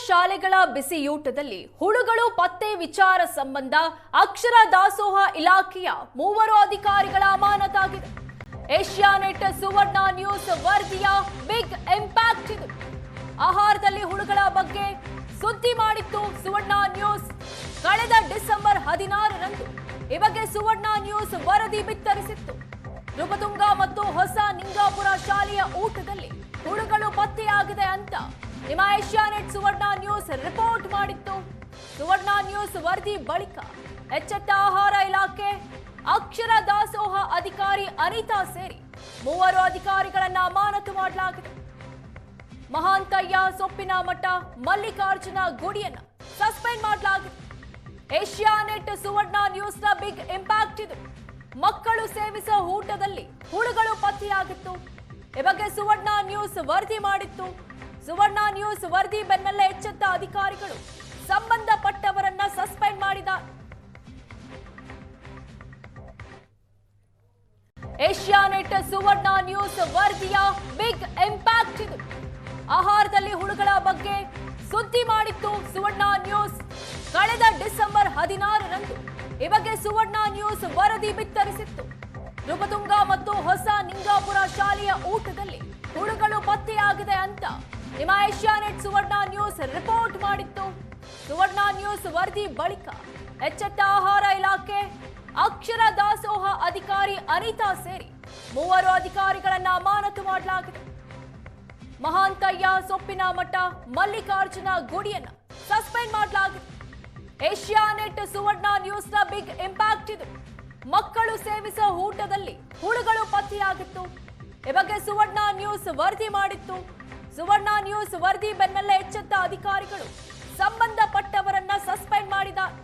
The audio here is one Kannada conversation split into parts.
ಶಾಲೆಗಳ ಬಿಸಿಯೂಟದಲ್ಲಿ ಹುಳುಗಳು ಪತ್ತೆ ವಿಚಾರ ಸಂಬಂಧ ಅಕ್ಷರ ದಾಸೋಹ ಇಲಾಖೆಯ 3 ಅಧಿಕಾರಿಗಳ ಅಮಾನತಾಗಿದೆ. ಏಷ್ಯಾನೆಟ್ ಸುವರ್ಣ ನ್ಯೂಸ್ ವರದಿಯ ಬಿಗ್ ಇಂಪ್ಯಾಕ್ಟ್ ಇದು. ಆಹಾರದಲ್ಲಿ ಹುಳುಗಳ ಬಗ್ಗೆ ಸುದ್ದಿ ಮಾಡಿತ್ತು ಸುವರ್ಣ ನ್ಯೂಸ್. ಕಳೆದ ಡಿಸೆಂಬರ್ 16ರಂದು ಈ ಬಗ್ಗೆ ಸುವರ್ಣ ನ್ಯೂಸ್ ವರದಿ ಬಿತ್ತರಿಸಿತ್ತು. ನೃಪತುಂಗ ಮತ್ತು ಹೊಸ ನಿಂಗಾಪುರ ಶಾಲೆಯ ಊಟದಲ್ಲಿ ಹುಳುಗಳು ಪತ್ತೆಯಾಗಿದೆ ಅಂತ ನಿಮ್ಮ ಏಷ್ಯಾನೆಟ್ ಸುವರ್ಣ ನ್ಯೂಸ್ ರಿಪೋರ್ಟ್ ಮಾಡಿತ್ತು. ಸುವರ್ಣ ನ್ಯೂಸ್ ವರದಿ ಬಳಿಕ ಎಚ್ಚೆತ್ತ ಆಹಾರ ಇಲಾಖೆ, ಅಕ್ಷರ ದಾಸೋಹ ಅಧಿಕಾರಿ ಅನಿತಾ ಸೇರಿ 3 ಅಧಿಕಾರಿಗಳನ್ನ ಅಮಾನತು ಮಾಡಲಾಗಿದೆ. ಮಹಾಂತಯ್ಯ ಸೊಪ್ಪಿನಮಠ, ಮಲ್ಲಿಕಾರ್ಜುನ ಗುಡಿಯನ್ನ ಸಸ್ಪೆಂಡ್ ಮಾಡಲಾಗಿದೆ. ಏಷ್ಯಾನೆಟ್ ಸುವರ್ಣ ನ್ಯೂಸ್ನ ಬಿಗ್ ಇಂಪ್ಯಾಕ್ಟ್ ಇದು. ಮಕ್ಕಳು ಸೇವಿಸುವ ಊಟದಲ್ಲಿ ಹುಳುಗಳು ಪತ್ತೆಯಾಗಿತ್ತು. ಈ ಬಗ್ಗೆ ಸುವರ್ಣ ನ್ಯೂಸ್ ವರದಿ ಮಾಡಿತ್ತು. ಸುವರ್ಣ ನ್ಯೂಸ್ ವರದಿ ಬೆನ್ನಲ್ಲೇ ಎಚ್ಚೆತ್ತ ಅಧಿಕಾರಿಗಳು ಸಂಬಂಧಪಟ್ಟವರನ್ನ ಸಸ್ಪೆಂಡ್ ಮಾಡಿದ್ದಾರೆ. ಏಷ್ಯಾನೆಟ್ ಸುವರ್ಣ ನ್ಯೂಸ್ ವರದಿಯ ಬಿಗ್ ಇಂಪ್ಯಾಕ್ಟ್ ಇದು. ಆಹಾರದಲ್ಲಿ ಹುಳುಗಳ ಬಗ್ಗೆ ಸುದ್ದಿ ಮಾಡಿತ್ತು ಸುವರ್ಣ ನ್ಯೂಸ್. ಕಳೆದ ಡಿಸೆಂಬರ್ 16ರಂದು ಈ ಬಗ್ಗೆ ಸುವರ್ಣ ನ್ಯೂಸ್ ವರದಿ ಬಿತ್ತರಿಸಿತ್ತು. ನೃಪತುಂಗ ಮತ್ತು ಹೊಸ ನಿಂಗಾಪುರ ಶಾಲೆಯ ಊಟದಲ್ಲಿ ಹುಳುಗಳು ಪತ್ತೆಯಾಗಿದೆ ಅಂತ ನಿಮ್ಮ ಏಷ್ಯಾನೆಟ್ ಸುವರ್ಣ ನ್ಯೂಸ್ ರಿಪೋರ್ಟ್ ಮಾಡಿತ್ತು. ಸುವರ್ಣ ನ್ಯೂಸ್ ವರದಿ ಬಳಿಕ ಎಚ್ಚೆತ್ತ ಆಹಾರ ಇಲಾಖೆ, ಅಕ್ಷರ ದಾಸೋಹ ಅಧಿಕಾರಿ ಅನಿತಾ ಸೇರಿ 3 ಅಧಿಕಾರಿಗಳನ್ನ ಅಮಾನತು ಮಾಡಲಾಗಿದೆ. ಮಹಾಂತಯ್ಯ ಸೊಪ್ಪಿನಮಠ, ಮಲ್ಲಿಕಾರ್ಜುನ ಗುಡಿಯನ್ನ ಸಸ್ಪೆಂಡ್ ಮಾಡಲಾಗಿದೆ. ಏಷ್ಯಾನೆಟ್ ಸುವರ್ಣ ನ್ಯೂಸ್ನ ಬಿಗ್ ಇಂಪ್ಯಾಕ್ಟ್ ಇದು. ಮಕ್ಕಳು ಸೇವಿಸುವ ಊಟದಲ್ಲಿ ಹುಳುಗಳು ಪತ್ತೆಯಾಗಿತ್ತು. ಈ ಬಗ್ಗೆ ಸುವರ್ಣ ನ್ಯೂಸ್ ವರದಿ ಮಾಡಿತ್ತು. ಸುವರ್ಣ ನ್ಯೂಸ್ ವರದಿ ಬೆನ್ನಲ್ಲೇ ಎಚ್ಚೆತ್ತ ಅಧಿಕಾರಿಗಳು ಸಂಬಂಧಪಟ್ಟವರನ್ನ ಸಸ್ಪೆಂಡ್ ಮಾಡಿದ್ದಾರೆ.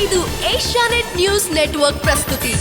ಇದು ಏಷ್ಯಾನೆಟ್ ನ್ಯೂಸ್ ನೆಟ್ವರ್ಕ್ ಪ್ರಸ್ತುತಿ.